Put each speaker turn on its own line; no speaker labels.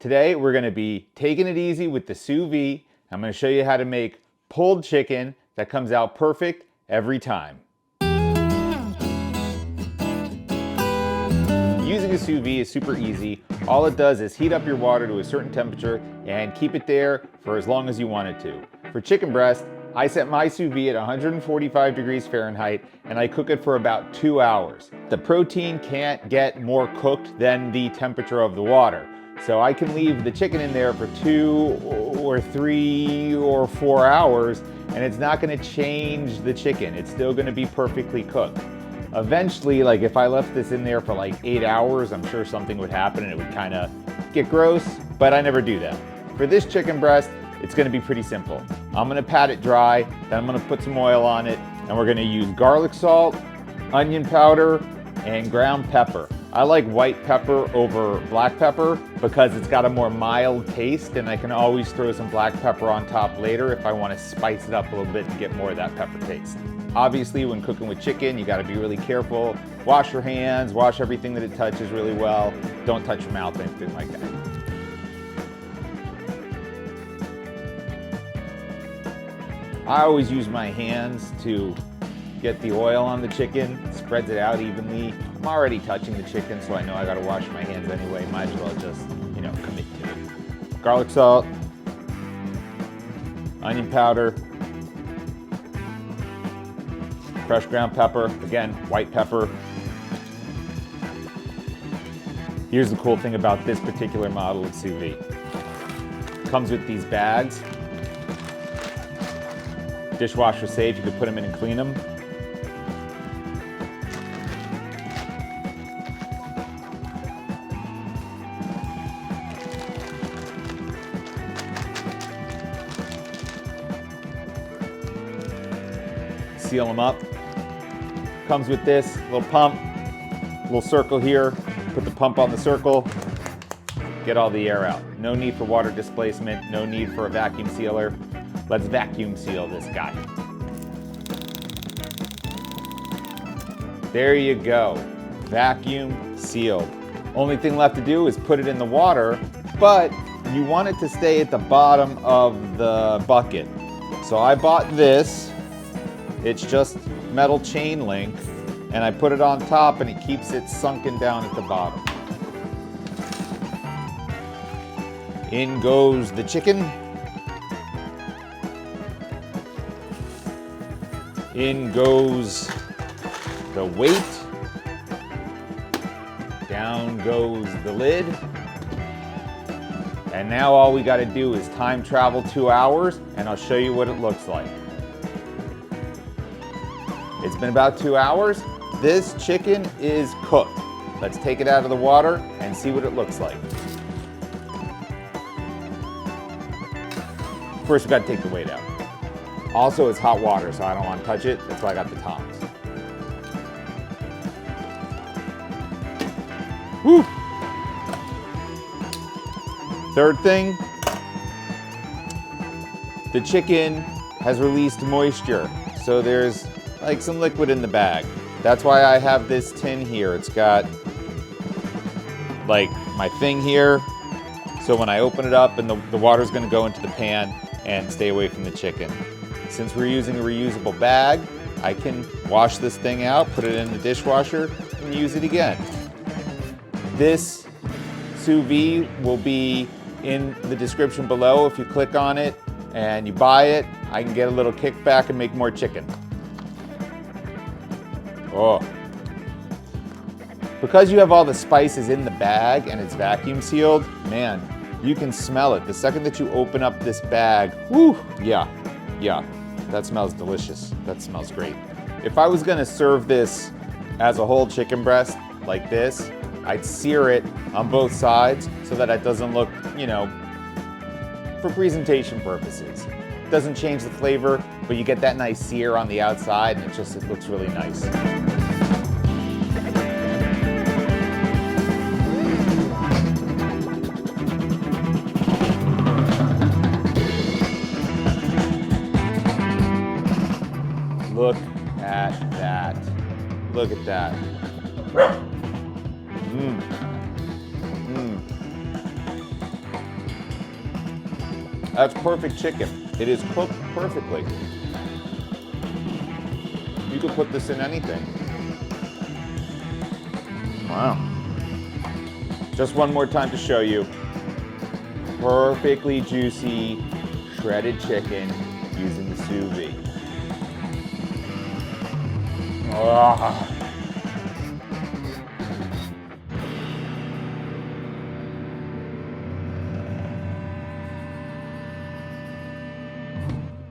Today we're going to be taking it easy with the sous vide. I'm going to show you how to make pulled chicken that comes out perfect every time. Using a sous vide is super easy. All it does is heat up your water to a certain temperature and keep it there for as long as you want it to. For chicken breast, I set my sous vide at 145 degrees Fahrenheit and I cook it for about 2 hours. The protein can't get more cooked than the temperature of the water. So I can leave the chicken in there for 2 or 3 or 4 hours and it's not gonna change the chicken. It's still gonna be perfectly cooked. Eventually, like if I left this in there for like 8 hours, I'm sure something would happen and it would kind of get gross, but I never do that. For this chicken breast, it's gonna be pretty simple. I'm gonna pat it dry, then I'm gonna put some oil on it, and we're gonna use garlic salt, onion powder, and ground pepper. I like white pepper over black pepper because it's got a more mild taste, and I can always throw some black pepper on top later if I wanna spice it up a little bit and get more of that pepper taste. Obviously, when cooking with chicken, you gotta be really careful. Wash your hands, wash everything that it touches really well. Don't touch your mouth, anything like that. I always use my hands to get the oil on the chicken, spreads it out evenly. I'm already touching the chicken, so I know I gotta wash my hands anyway. Might as well just, commit to it. Garlic salt, onion powder, fresh ground pepper, again, white pepper. Here's the cool thing about this particular model of sous vide. It comes with these bags. Dishwasher safe, you can put them in and clean them. Seal them up. Comes with this little pump, little circle here. Put the pump on the circle, get all the air out. No need for water displacement, no need for a vacuum sealer. Let's vacuum seal this guy. There you go, vacuum sealed. Only thing left to do is put it in the water, but you want it to stay at the bottom of the bucket. So I bought this. It's just metal chain link, and I put it on top and it keeps it sunken down at the bottom. In goes the chicken. In goes the weight. Down goes the lid. And now all we gotta do is time travel 2 hours, and I'll show you what it looks like. It's been about 2 hours. This chicken is cooked. Let's take it out of the water and see what it looks like. First, we gotta take the weight out. Also, it's hot water, so I don't want to touch it. That's why I got the tongs. Woo! Third thing, the chicken has released moisture. So there's like some liquid in the bag. That's why I have this tin here. It's got like my thing here. So when I open it up and the water's gonna go into the pan and stay away from the chicken. Since we're using a reusable bag, I can wash this thing out, put it in the dishwasher, and use it again. This sous vide will be in the description below. If you click on it and you buy it, I can get a little kickback and make more chicken. Oh. Because you have all the spices in the bag and it's vacuum sealed, man, you can smell it. The second that you open up this bag, whoo, yeah, that smells delicious. That smells great. If I was gonna serve this as a whole chicken breast like this, I'd sear it on both sides so that it doesn't look, for presentation purposes. It doesn't change the flavor, but you get that nice sear on the outside and it looks really nice. Look at that. Look at that. That's perfect chicken. It is cooked perfectly. You could put this in anything. Wow. Just one more time to show you. Perfectly juicy, shredded chicken using the sous vide. Oh.